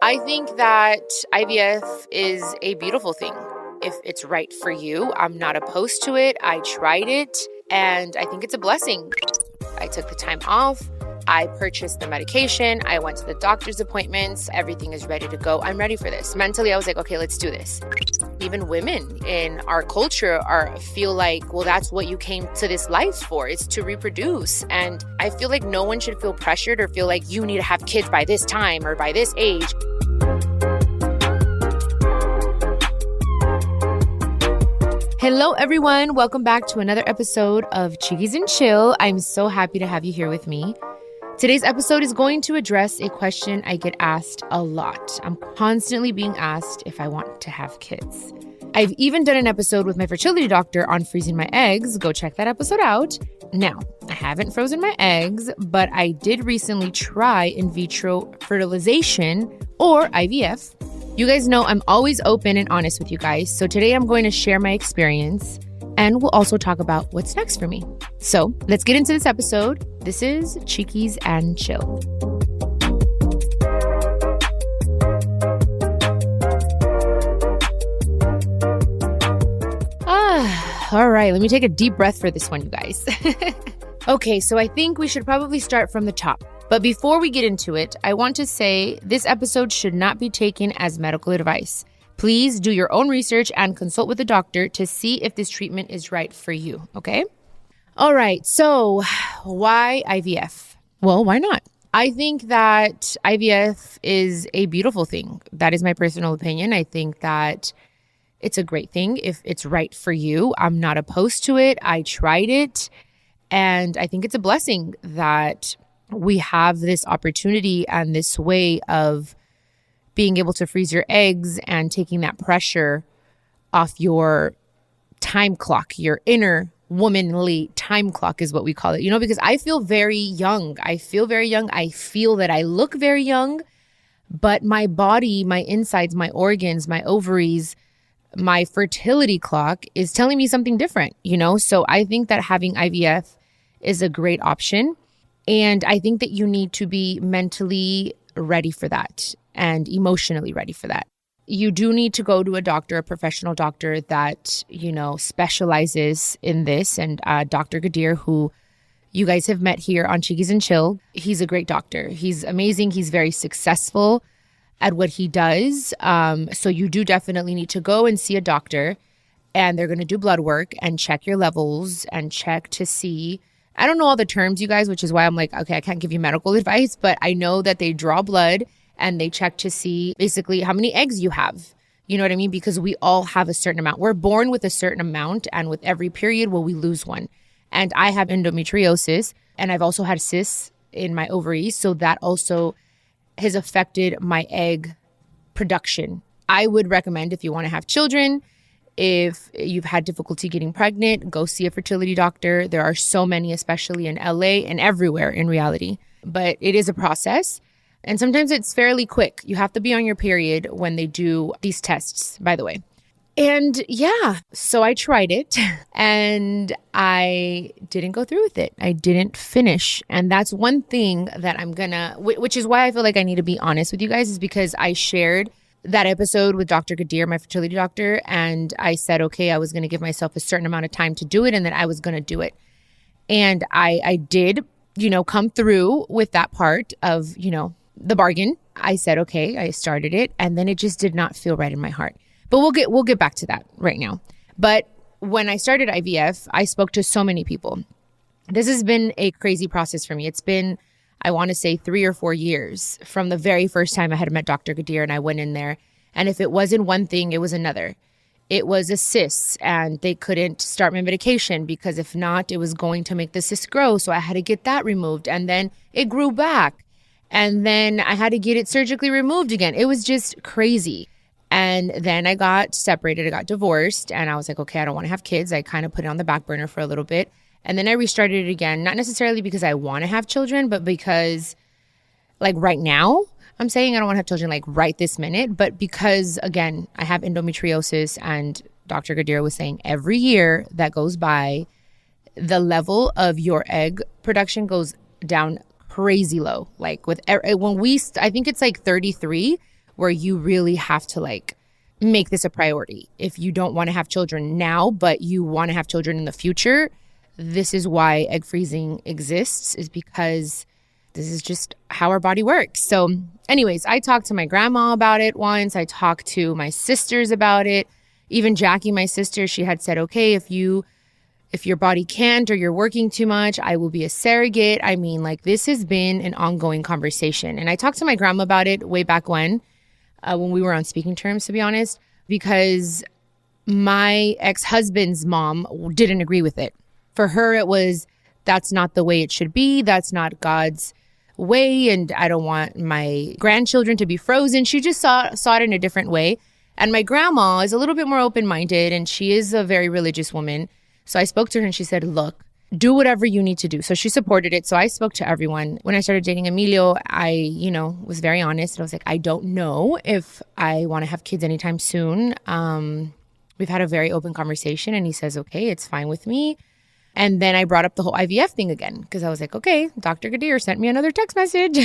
I think that IVF is a beautiful thing. If it's right for you, I'm not opposed to it. I tried it and I think it's a blessing. I took the time off. I purchased the medication. I went to the doctor's appointments. Everything is ready to go. I'm ready for this. Mentally, I was like, okay, let's do this. Even women in our culture feel like, well, that's what you came to this life for. It's to reproduce. And I feel like no one should feel pressured or feel like you need to have kids by this time or by this age. Hello, everyone. Welcome back to another episode of Chiquis and Chill. I'm so happy to have you here with me. Today's episode is going to address a question I get asked a lot. I'm constantly being asked if I want to have kids. I've even done an episode with my fertility doctor on freezing my eggs. Go check that episode out. Now, I haven't frozen my eggs, but I did recently try in vitro fertilization or IVF. You guys know I'm always open and honest with you guys. So today I'm going to share my experience and we'll also talk about what's next for me. So let's get into this episode. This is Chiquis and Chill. All right, let me take a deep breath for this one, you guys. Okay, so I think we should probably start from the top. But before we get into it, I want to say this episode should not be taken as medical advice. Please do your own research and consult with a doctor to see if this treatment is right for you, okay? All right, so why IVF? Well, why not? I think that IVF is a beautiful thing. That is my personal opinion. I think that it's a great thing if it's right for you. I'm not opposed to it. I tried it, and I think it's a blessing that we have this opportunity and this way of being able to freeze your eggs and taking that pressure off your time clock, your inner womanly time clock is what we call it, because I feel very young. I feel that I look very young, but my body, my insides, my organs, my ovaries, my fertility clock is telling me something different, So I think that having IVF is a great option. And I think that you need to be mentally ready for that and emotionally ready for that. You do need to go to a doctor, a professional doctor that, specializes in this. And Dr. Gadir, who you guys have met here on Chiquis and Chill, he's a great doctor. He's amazing. He's very successful at what he does. So you do definitely need to go and see a doctor, and they're going to do blood work and check your levels and check to see. I don't know all the terms, you guys, which is why I'm like, okay, I can't give you medical advice, but I know that they draw blood and they check to see basically how many eggs you have. You know what I mean? Because we all have a certain amount. We're born with a certain amount, and with every period, we lose one. And I have endometriosis, and I've also had cysts in my ovaries. So that also has affected my egg production. I would recommend, if you want to have children, if you've had difficulty getting pregnant, go see a fertility doctor. There are so many, especially in LA and everywhere in reality. But it is a process. And sometimes it's fairly quick. You have to be on your period when they do these tests, by the way. And yeah, so I tried it and I didn't go through with it. I didn't finish. And that's one thing that which is why I feel like I need to be honest with you guys, is because I shared that episode with Dr. Gadir, my fertility doctor, and I said, okay, I was going to give myself a certain amount of time to do it, and then I was going to do it. And I did, come through with that part of, the bargain. I said, okay, I started it, and then it just did not feel right in my heart. But we'll get back to that right now. But when I started IVF, I spoke to so many people. This has been a crazy process for me. It's been, I want to say, 3 or 4 years from the very first time I had met Dr. Gadir and I went in there. And if it wasn't one thing, it was another. It was a cyst, and they couldn't start my medication because if not, it was going to make the cyst grow. So I had to get that removed, and then it grew back. And then I had to get it surgically removed again. It was just crazy. And then I got separated. I got divorced, and I was like, okay, I don't want to have kids. I kind of put it on the back burner for a little bit. And then I restarted it again, not necessarily because I want to have children, but because like right now, I'm saying I don't want to have children like right this minute, but because again, I have endometriosis, and Dr. Gadir was saying every year that goes by, the level of your egg production goes down crazy low. Like I think it's like 33 where you really have to like make this a priority. If you don't want to have children now, but you want to have children in the future, this is why egg freezing exists, is because this is just how our body works. So anyways, I talked to my grandma about it once. I talked to my sisters about it. Even Jackie, my sister, she had said, okay, if your body can't or you're working too much, I will be a surrogate. I mean, like, this has been an ongoing conversation. And I talked to my grandma about it way back when we were on speaking terms, to be honest, because my ex-husband's mom didn't agree with it. For her, it was, that's not the way it should be. That's not God's way. And I don't want my grandchildren to be frozen. She just saw it in a different way. And my grandma is a little bit more open-minded, and she is a very religious woman. So I spoke to her and she said, look, do whatever you need to do. So she supported it. So I spoke to everyone. When I started dating Emilio, I, was very honest. I was like, I don't know if I want to have kids anytime soon. We've had a very open conversation, and he says, okay, it's fine with me. And then I brought up the whole IVF thing again, because I was like, okay, Dr. Gadir sent me another text message.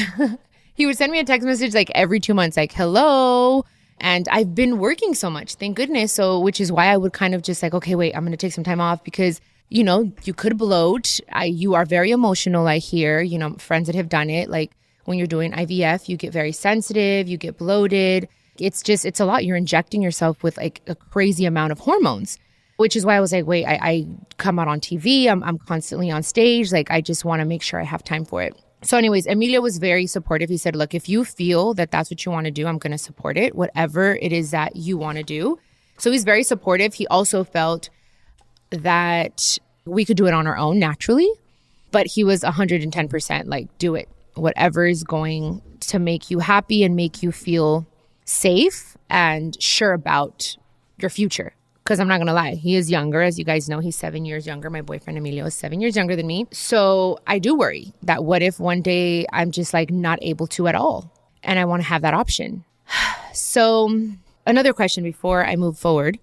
He would send me a text message like every 2 months, like, hello. And I've been working so much, thank goodness. So, which is why I would kind of just like, okay, wait, I'm going to take some time off, because, you could bloat. You are very emotional, I hear, friends that have done it. Like when you're doing IVF, you get very sensitive, you get bloated. It's a lot. You're injecting yourself with like a crazy amount of hormones, which is why I was like, wait, I come out on TV. I'm constantly on stage. Like, I just want to make sure I have time for it. So anyways, Emilio was very supportive. He said, look, if you feel that that's what you want to do, I'm going to support it, whatever it is that you want to do. So he's very supportive. He also felt that we could do it on our own naturally, but he was 110% like, do it. Whatever is going to make you happy and make you feel safe and sure about your future. Because I'm not going to lie, he is younger. As you guys know, he's 7 years younger. My boyfriend Emilio is 7 years younger than me. So I do worry that what if one day I'm just like not able to at all, and I want to have that option. So another question before I move forward.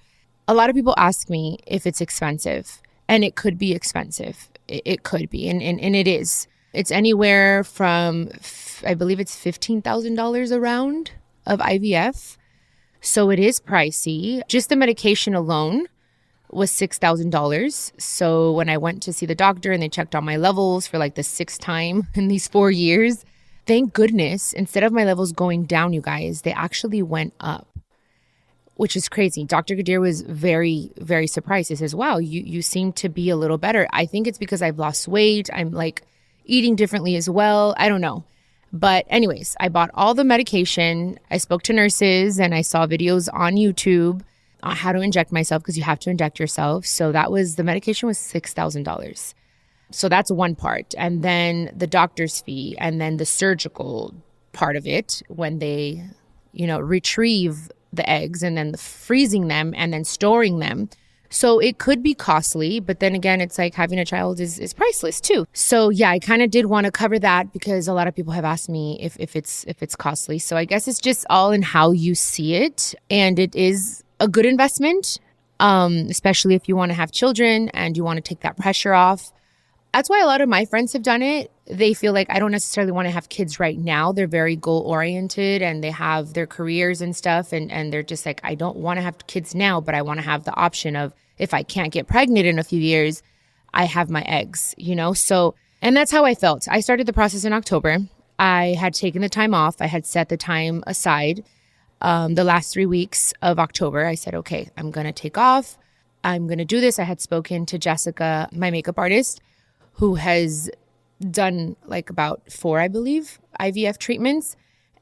A lot of people ask me if it's expensive, and it could be expensive. It could be, and it is. It's anywhere from, I believe it's $15,000 a round of IVF. So it is pricey. Just the medication alone was $6,000. So when I went to see the doctor and they checked all my levels for like the 6th time in these 4 years, thank goodness, instead of my levels going down, you guys, they actually went up, which is crazy. Dr. Gadir was very, very surprised. He says, wow, you seem to be a little better. I think it's because I've lost weight. I'm like eating differently as well. I don't know. But anyways, I bought all the medication. I spoke to nurses and I saw videos on YouTube on how to inject myself, because you have to inject yourself. So the medication was $6,000. So that's one part. And then the doctor's fee, and then the surgical part of it when they, retrieve the eggs, and then the freezing them and then storing them. So it could be costly, but then again, it's like having a child is priceless too. So yeah, I kind of did want to cover that, because a lot of people have asked me if it's costly. So I guess it's just all in how you see it. And it is a good investment, especially if you want to have children and you want to take that pressure off. That's why a lot of my friends have done it. They feel like I don't necessarily want to have kids right now. They're very goal oriented and they have their careers and stuff. And they're just like, I don't want to have kids now, but I want to have the option of, if I can't get pregnant in a few years, I have my eggs, So, and that's how I felt. I started the process in October. I had taken the time off. I had set the time aside. The last 3 weeks of October, I said, okay, I'm going to take off. I'm going to do this. I had spoken to Jessica, my makeup artist, who has done like about 4, I believe, IVF treatments.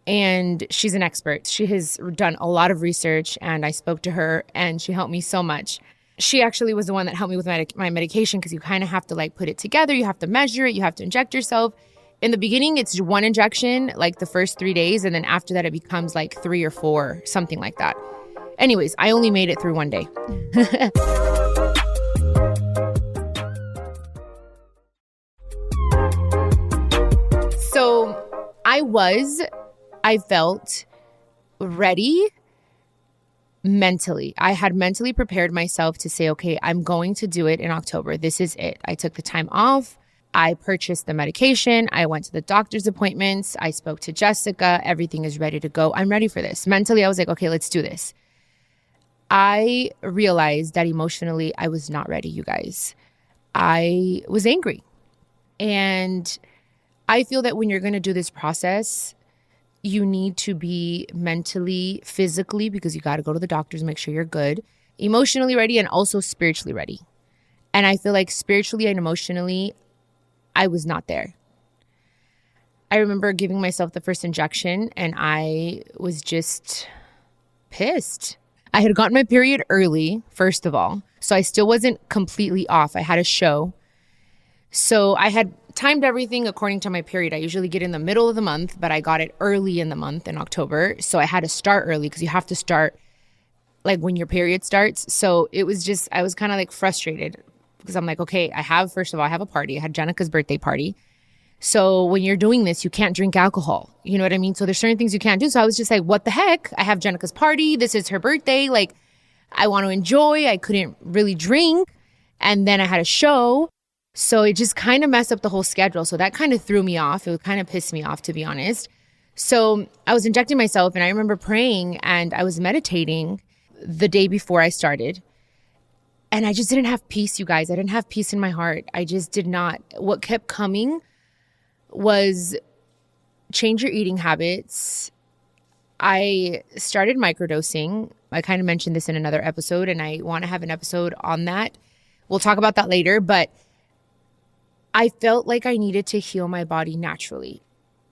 And she's an expert. She has done a lot of research, and I spoke to her and she helped me so much. She actually was the one that helped me with my medication, because you kind of have to like put it together. You have to measure it. You have to inject yourself. In the beginning, it's 1 injection, like the first 3 days. And then after that, it becomes like 3 or 4, something like that. Anyways, I only made it through 1 day. So I felt ready mentally. I had mentally prepared myself to say, okay, I'm going to do it in October. This is it. I took the time off. I purchased the medication. I went to the doctor's appointments. I spoke to Jessica. Everything is ready to go. I'm ready for this. Mentally, I was like, okay, let's do this. I realized that emotionally, I was not ready, you guys. I was angry. And I feel that when you're going to do this process, you need to be mentally, physically, because you got to go to the doctors and make sure you're good, emotionally ready, and also spiritually ready. And I feel like spiritually and emotionally, I was not there. I remember giving myself the first injection and I was just pissed. I had gotten my period early, first of all, so I still wasn't completely off. I had a show. So I had timed everything according to my period. I usually get in the middle of the month, but I got it early in the month in October. So I had to start early because you have to start like when your period starts. So it was just, I was kind of like frustrated because I'm like, okay, first of all, I have a party. I had Jenica's birthday party. So when you're doing this, you can't drink alcohol. You know what I mean? So there's certain things you can't do. So I was just like, what the heck? I have Jenica's party. This is her birthday. Like, I want to enjoy. I couldn't really drink. And then I had a show. So it just kind of messed up the whole schedule. So that kind of threw me off. It kind of pissed me off, to be honest. So I was injecting myself and I remember praying and I was meditating the day before I started. And I just didn't have peace, you guys. I didn't have peace in my heart. I just did not. What kept coming was change your eating habits. I started microdosing. I kind of mentioned this in another episode, and I want to have an episode on that. We'll talk about that later, but I felt like I needed to heal my body naturally.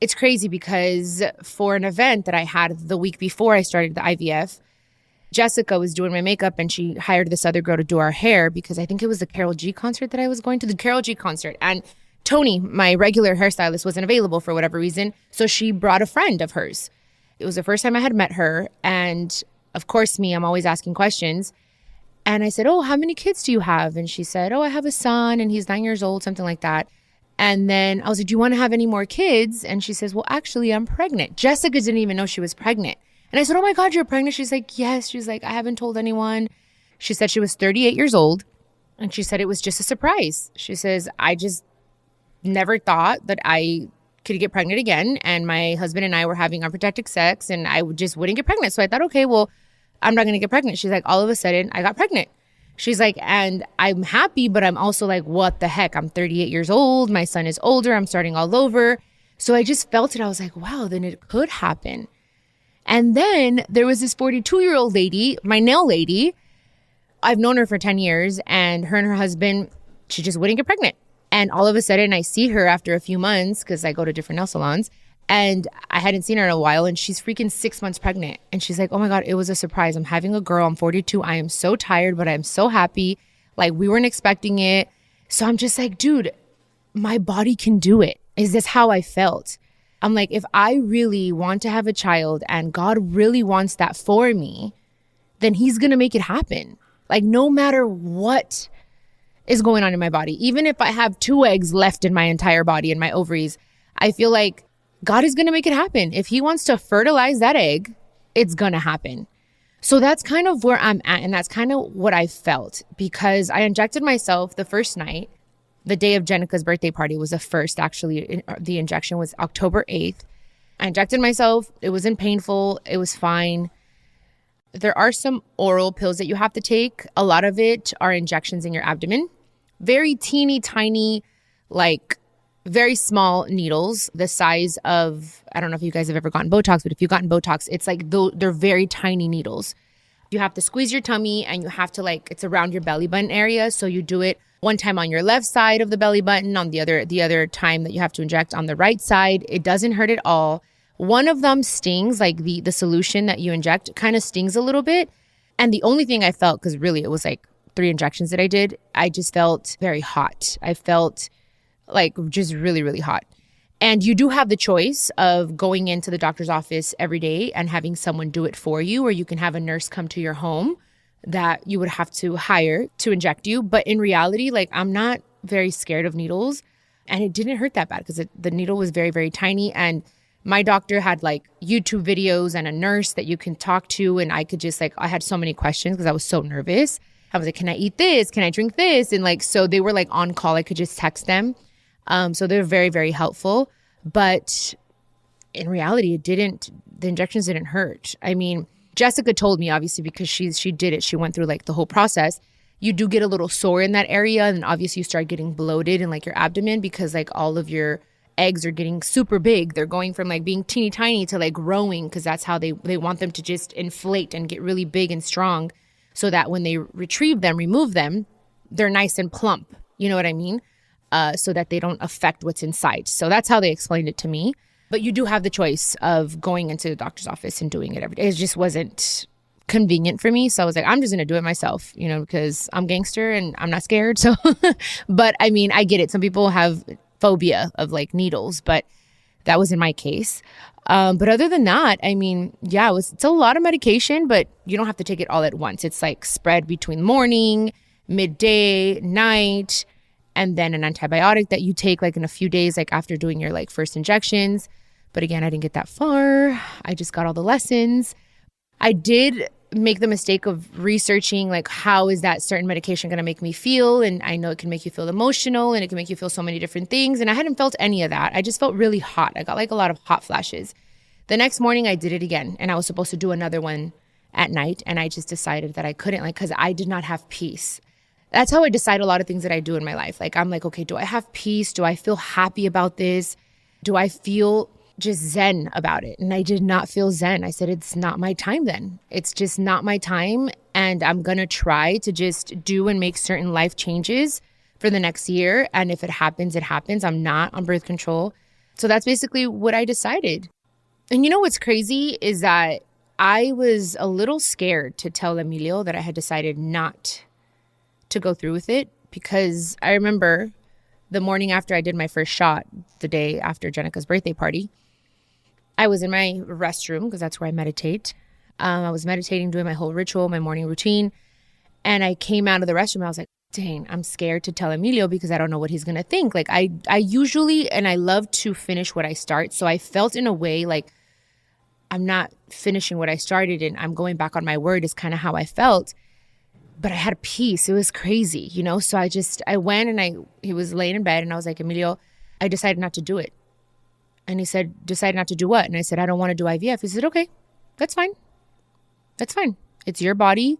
It's crazy because for an event that I had the week before I started the IVF, Jessica was doing my makeup and she hired this other girl to do our hair because I think it was the Karol G concert that I was going to, the Karol G concert. And Tony, my regular hairstylist, wasn't available for whatever reason. So she brought a friend of hers. It was the first time I had met her. And of course, I'm always asking questions. And I said, oh, how many kids do you have? And she said, oh, I have a son and he's 9 years old, something like that. And then I was like, do you want to have any more kids? And she says, well, actually, I'm pregnant. Jessica didn't even know she was pregnant. And I said, oh my God, you're pregnant? She's like, yes. She's like, I haven't told anyone. She said she was 38 years old. And she said it was just a surprise. She says, I just never thought that I could get pregnant again. And my husband and I were having unprotected sex and I just wouldn't get pregnant. So I thought, okay, well, I'm not going to get pregnant. She's like, all of a sudden I got pregnant. She's like, and I'm happy, but I'm also like, what the heck? I'm 38 years old. My son is older. I'm starting all over. So I just felt it. I was like, wow, then it could happen. And then there was this 42-year-old lady, my nail lady. I've known her for 10 years and her husband, she just wouldn't get pregnant. And all of a sudden I see her after a few months because I go to different nail salons and I hadn't seen her in a while and she's freaking 6 months pregnant. And she's like, oh my God, it was a surprise. I'm having a girl. I'm 42. I am so tired, but I'm so happy. Like we weren't expecting it. So I'm just like, dude, my body can do it. Is this how I felt? I'm like, if I really want to have a child and God really wants that for me, then he's going to make it happen. Like no matter what is going on in my body, even if I have 2 eggs left in my entire body in my ovaries, I feel like God is going to make it happen. If he wants to fertilize that egg, it's going to happen. So that's kind of where I'm at. And that's kind of what I felt because I injected myself the first night. The day of Jenica's birthday party was the first, actually. The injection was October 8th. I injected myself. It wasn't painful. It was fine. There are some oral pills that you have to take. A lot of it are injections in your abdomen. Very teeny tiny, like very small needles, the size of, I don't know if you guys have ever gotten Botox, but if you've gotten Botox, it's like they're very tiny needles. You have to squeeze your tummy and you have to it's around your belly button area. So you do it one time on your left side of the belly button, on the other time that you have to inject on the right side. It doesn't hurt at all. One of them stings, like the solution that you inject kind of stings a little bit. And the only thing I felt, because really it was like 3 injections that I did, I just felt very hot. I felt like just really, really hot. And you do have the choice of going into the doctor's office every day and having someone do it for you, or you can have a nurse come to your home that you would have to hire to inject you. But in reality, I'm not very scared of needles and it didn't hurt that bad because the needle was very, very tiny. And my doctor had YouTube videos and a nurse that you can talk to. And I could just I had so many questions because I was so nervous. I was like, can I eat this? Can I drink this? And so they were on call. I could just text them. So they're very, very helpful. But in reality, the injections didn't hurt. I mean, Jessica told me, obviously, because she did it. She went through like the whole process. You do get a little sore in that area. And obviously you start getting bloated in like your abdomen because like all of your eggs are getting super big. They're going from like being teeny tiny to like growing because that's how they want them to just inflate and get really big and strong so that when they remove them, they're nice and plump. You know what I mean? So that they don't affect what's inside. So that's how they explained it to me. But you do have the choice of going into the doctor's office and doing it every day. It just wasn't convenient for me. So I was like, I'm just going to do it myself, because I'm gangster and I'm not scared. So, but I mean, I get it. Some people have phobia of like needles, but that wasn't my case. But other than that, I mean, yeah, it's a lot of medication, but you don't have to take it all at once. It's like spread between morning, midday, night, and then an antibiotic that you take like in a few days, like after doing your like first injections. But again, I didn't get that far. I just got all the lessons. I did make the mistake of researching like how is that certain medication going to make me feel, and I know it can make you feel emotional and it can make you feel so many different things, and I hadn't felt any of that. I just felt really hot. I got like a lot of hot flashes. The next morning I did it again, and I was supposed to do another one at night, and I just decided that I couldn't, like, because I did not have peace. That's how I decide a lot of things that I do in my life. Like I'm like, okay, do I have peace? Do I feel happy about this? Do I feel just zen about it? And I did not feel zen. I said, it's not my time then. It's just not my time. And I'm going to try to just do and make certain life changes for the next year. And if it happens, it happens. I'm not on birth control. So that's basically what I decided. And you know what's crazy is that I was a little scared to tell Emilio that I had decided not to go through with it, because I remember the morning after I did my first shot, the day after Jenica's birthday party, I was in my restroom because that's where I meditate. I was meditating, doing my whole ritual, my morning routine. And I came out of the restroom and I was like, dang, I'm scared to tell Emilio because I don't know what he's going to think. Like I usually, and I love to finish what I start. So I felt in a way like I'm not finishing what I started and I'm going back on my word is kind of how I felt. But I had peace. It was crazy, So I went and he was laying in bed and I was like, Emilio, I decided not to do it. And he said, decide not to do what? And I said, I don't want to do IVF. He said, okay, that's fine. That's fine. It's your body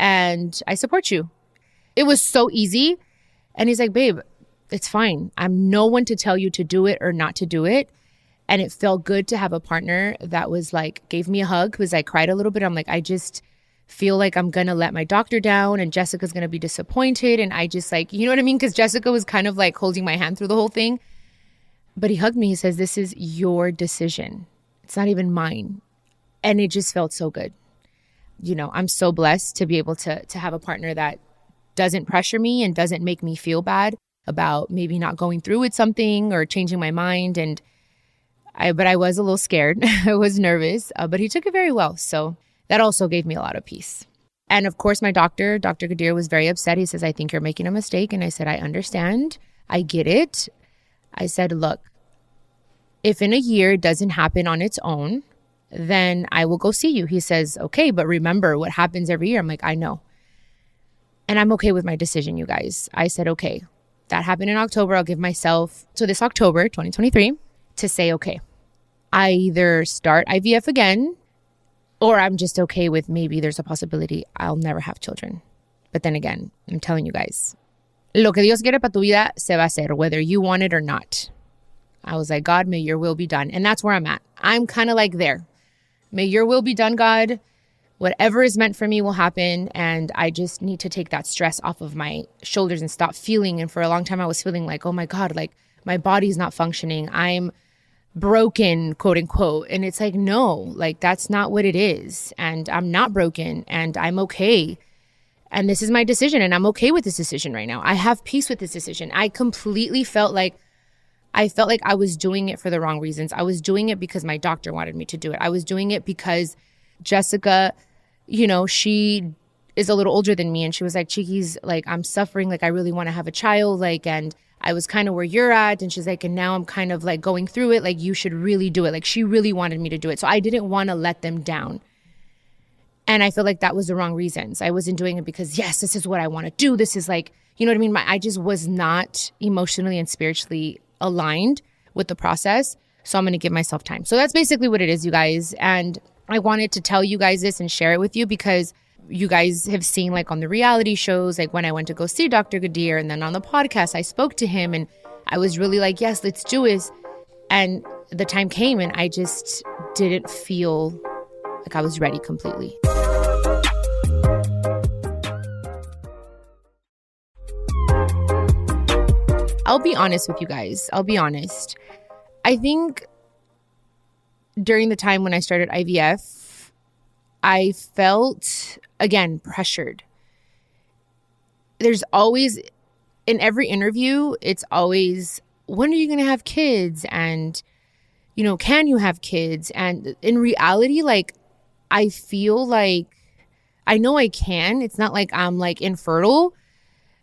and I support you. It was so easy. And he's like, babe, it's fine. I'm no one to tell you to do it or not to do it. And it felt good to have a partner that was like, gave me a hug because I cried a little bit. I'm like, I just feel like I'm going to let my doctor down and Jessica's going to be disappointed. And I just like, you know what I mean? Because Jessica was kind of like holding my hand through the whole thing. But he hugged me. He says, this is your decision. It's not even mine. And it just felt so good. I'm so blessed to be able to have a partner that doesn't pressure me and doesn't make me feel bad about maybe not going through with something or changing my mind. But I was a little scared. I was nervous, but he took it very well. So that also gave me a lot of peace. And of course, my doctor, Dr. Gadir, was very upset. He says, I think you're making a mistake. And I said, I understand. I get it. I said, look, if in a year it doesn't happen on its own, then I will go see you. He says, okay, but remember what happens every year. I'm like, I know. And I'm okay with my decision, you guys. I said, okay, that happened in October. I'll give myself to this October, 2023, to say, okay, I either start IVF again, or I'm just okay with maybe there's a possibility I'll never have children. But then again, I'm telling you guys, lo que Dios quiere para tu vida se va a hacer, whether you want it or not. I was like, God, may your will be done. And that's where I'm at. I'm kind of like there. May your will be done, God. Whatever is meant for me will happen. And I just need to take that stress off of my shoulders and stop feeling. And for a long time, I was feeling like, oh my God, like my body's not functioning. I'm broken, quote unquote. And it's like, no, like that's not what it is. And I'm not broken and I'm okay. And this is my decision and I'm okay with this decision right now. I have peace with this decision. I completely felt like I was doing it for the wrong reasons. I was doing it because my doctor wanted me to do it. I was doing it because Jessica, she is a little older than me. And she was like, Chiquis, like I'm suffering. Like I really want to have a child. Like, and I was kind of where you're at. And she's like, and now I'm kind of like going through it. Like you should really do it. Like she really wanted me to do it. So I didn't want to let them down. And I feel like that was the wrong reasons. I wasn't doing it because, yes, this is what I want to do. This is like, you know what I mean? I just was not emotionally and spiritually aligned with the process. So I'm going to give myself time. So that's basically what it is, you guys. And I wanted to tell you guys this and share it with you because you guys have seen like on the reality shows, like when I went to go see Dr. Gadir, and then on the podcast, I spoke to him and I was really like, yes, let's do this. And the time came and I just didn't feel like I was ready completely. I'll be honest with you guys. I'll be honest. I think during the time when I started IVF, I felt, again, pressured. There's always, in every interview, it's always, when are you going to have kids? And, you know, can you have kids? And in reality, like, I feel like, I know I can. It's not like I'm like infertile.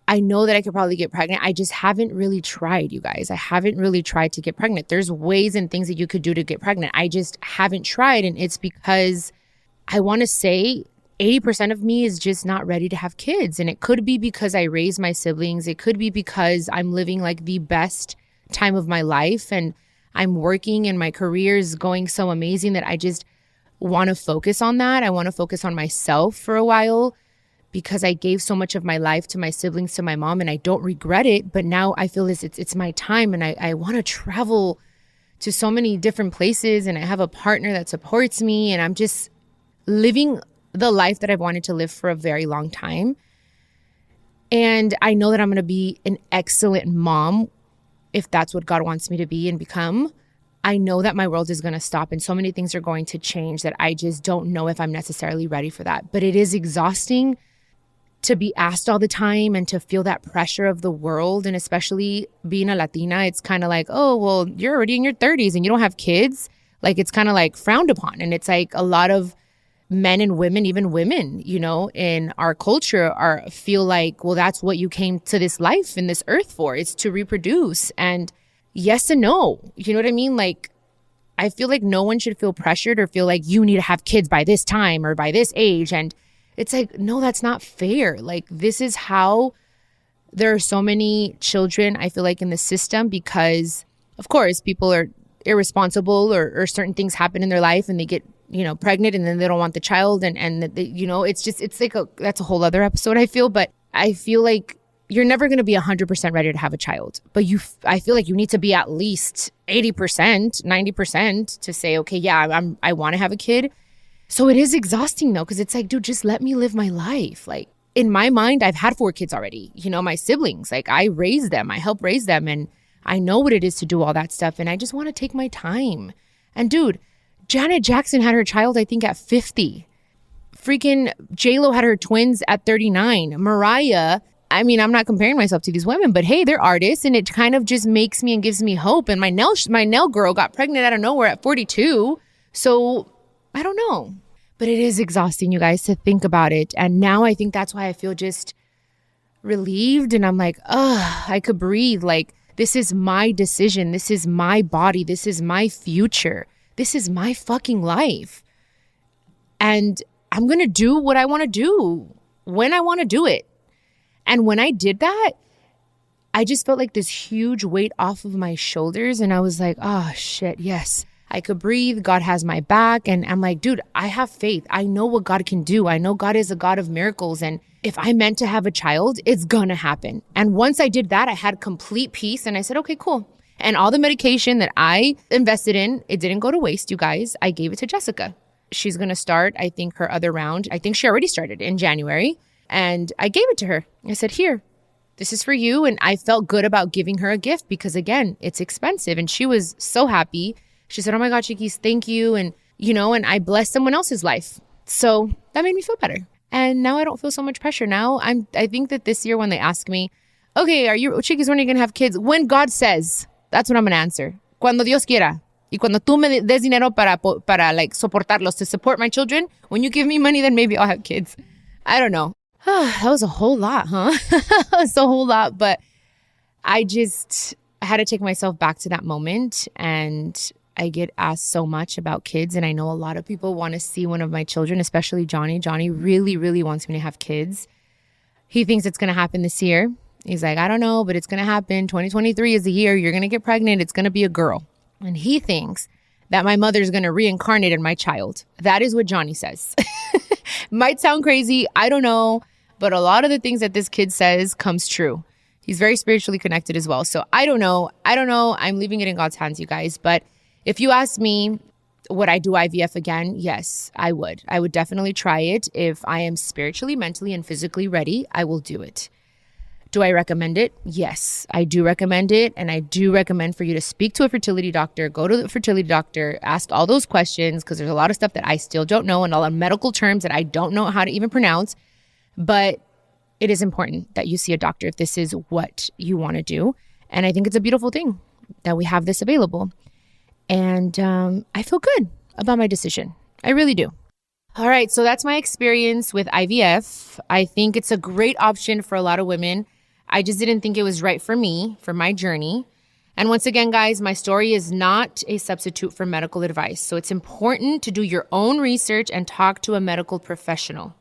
I know that I could probably get pregnant. I just haven't really tried, you guys. I haven't really tried to get pregnant. There's ways and things that you could do to get pregnant. I just haven't tried. And it's because I want to say 80% of me is just not ready to have kids. And it could be because I raised my siblings. It could be because I'm living like the best time of my life and I'm working and my career is going so amazing that I just want to focus on that. I want to focus on myself for a while, because I gave so much of my life to my siblings, to my mom, and I don't regret it. But now I feel it's my time, and I want to travel to so many different places, and I have a partner that supports me, and I'm just living the life that I've wanted to live for a very long time. And I know that I'm going to be an excellent mom if that's what God wants me to be and become. I know that my world is going to stop and so many things are going to change that I just don't know if I'm necessarily ready for that. But it is exhausting to be asked all the time and to feel that pressure of the world. And especially being a Latina, it's kind of like, oh, well, you're already in your 30s and you don't have kids. Like, it's kind of like frowned upon. And it's like a lot of men and women, even women, you know, in our culture feel like, well, that's what you came to this life and this earth for. It's to reproduce. And yes and no. You know what I mean? Like, I feel like no one should feel pressured or feel like you need to have kids by this time or by this age. And it's like, no, that's not fair. Like, this is how there are so many children, I feel like, in the system because, of course, people are irresponsible or certain things happen in their life and they get, you know, pregnant and then they don't want the child. And they, you know, it's like that's a whole other episode, I feel. But I feel like you're never going to be 100% ready to have a child. But I feel like you need to be at least 80%, 90% to say, okay, yeah, I want to have a kid. So it is exhausting though, because it's like, dude, just let me live my life. Like, in my mind, I've had 4 kids already. You know, my siblings, like, I raised them, I helped raise them, and I know what it is to do all that stuff. And I just want to take my time. And dude, Janet Jackson had her child, I think, at 50. Freaking J-Lo had her twins at 39. Mariah, I mean, I'm not comparing myself to these women, but hey, they're artists, and it kind of just makes me and gives me hope. And my nail girl got pregnant out of nowhere at 42. So I don't know. But it is exhausting, you guys, to think about it. And now I think that's why I feel just relieved. And I'm like, I could breathe. Like, this is my decision. This is my body. This is my future. This is my fucking life. And I'm going to do what I want to do when I want to do it. And when I did that, I just felt like this huge weight off of my shoulders. And I was like, oh, shit, yes. I could breathe. God has my back. And I'm like, dude, I have faith. I know what God can do. I know God is a God of miracles. And if I meant to have a child, it's going to happen. And once I did that, I had complete peace. And I said, okay, cool. And all the medication that I invested in, it didn't go to waste, you guys. I gave it to Jessica. She's going to start, I think, her other round. I think she already started in January. And I gave it to her. I said, here, this is for you. And I felt good about giving her a gift because, again, it's expensive. And she was so happy. She said, oh my God, Chiquis, thank you. And, you know, and I blessed someone else's life. So that made me feel better. And now I don't feel so much pressure. Now I think that this year when they ask me, okay, Chiquis, when are you going to have kids? When God says, that's what I'm going to answer. Cuando Dios quiera. Y cuando tú me des dinero para like soportarlos, to support my children, when you give me money, then maybe I'll have kids. I don't know. That was a whole lot, huh? It's a whole lot. But I had to take myself back to that moment and I get asked so much about kids, and I know a lot of people want to see one of my children, especially Johnny. Johnny really, really wants me to have kids. He thinks it's going to happen this year. He's like, I don't know, but it's going to happen. 2023 is the year you're going to get pregnant. It's going to be a girl. And he thinks that my mother is going to reincarnate in my child. That is what Johnny says. Might sound crazy. I don't know. But a lot of the things that this kid says comes true. He's very spiritually connected as well. So I don't know. I'm leaving it in God's hands, you guys. But if you ask me, would I do IVF again? Yes, I would. I would definitely try it. If I am spiritually, mentally, and physically ready, I will do it. Do I recommend it? Yes, I do recommend it. And I do recommend for you to speak to a fertility doctor, go to the fertility doctor, ask all those questions, because there's a lot of stuff that I still don't know and all the medical terms that I don't know how to even pronounce. But it is important that you see a doctor if this is what you want to do. And I think it's a beautiful thing that we have this available. And I feel good about my decision. I really do. All right, so that's my experience with IVF. I think it's a great option for a lot of women. I just didn't think it was right for me, for my journey. And once again, guys, my story is not a substitute for medical advice. So it's important to do your own research and talk to a medical professional.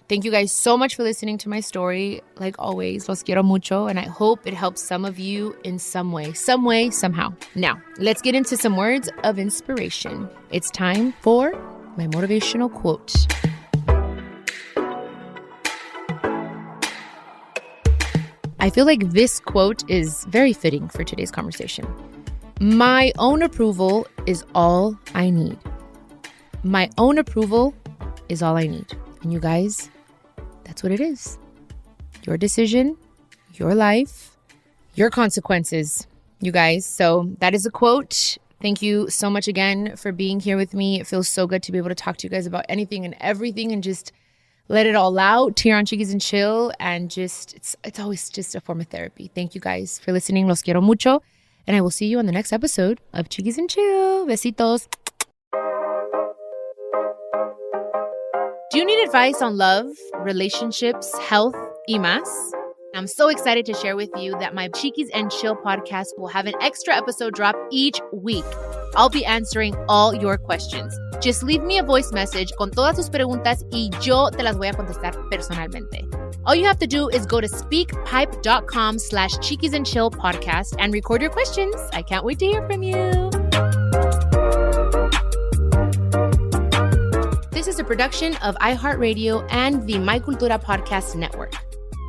Thank you guys so much for listening to my story. Like always, los quiero mucho. And I hope it helps some of you in some way, somehow. Now, let's get into some words of inspiration. It's time for my motivational quote. I feel like this quote is very fitting for today's conversation. My own approval is all I need. My own approval is all I need. And you guys, that's what it is. Your decision, your life, your consequences, you guys. So that is a quote. Thank you so much again for being here with me. It feels so good to be able to talk to you guys about anything and everything and just let it all out here on Chiquis and Chill. And just, it's always just a form of therapy. Thank you guys for listening. Los quiero mucho. And I will see you on the next episode of Chiquis and Chill. Besitos. Do you need advice on love, relationships, health, y más? I'm so excited to share with you that my Chiquis and Chill podcast will have an extra episode drop each week. I'll be answering all your questions. Just leave me a voice message con todas tus preguntas y yo te las voy a contestar personalmente. All you have to do is go to speakpipe.com/Chiquis and Chill podcast and record your questions. I can't wait to hear from you. This is a production of iHeartRadio and the My Cultura Podcast Network.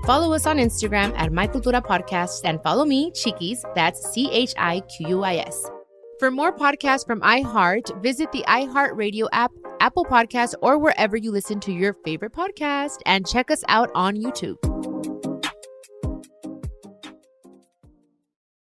Follow us on Instagram at My Cultura Podcast and follow me, Chiquis, that's CHIQUIS. For more podcasts from iHeart, visit the iHeartRadio app, Apple Podcasts, or wherever you listen to your favorite podcast, and check us out on YouTube.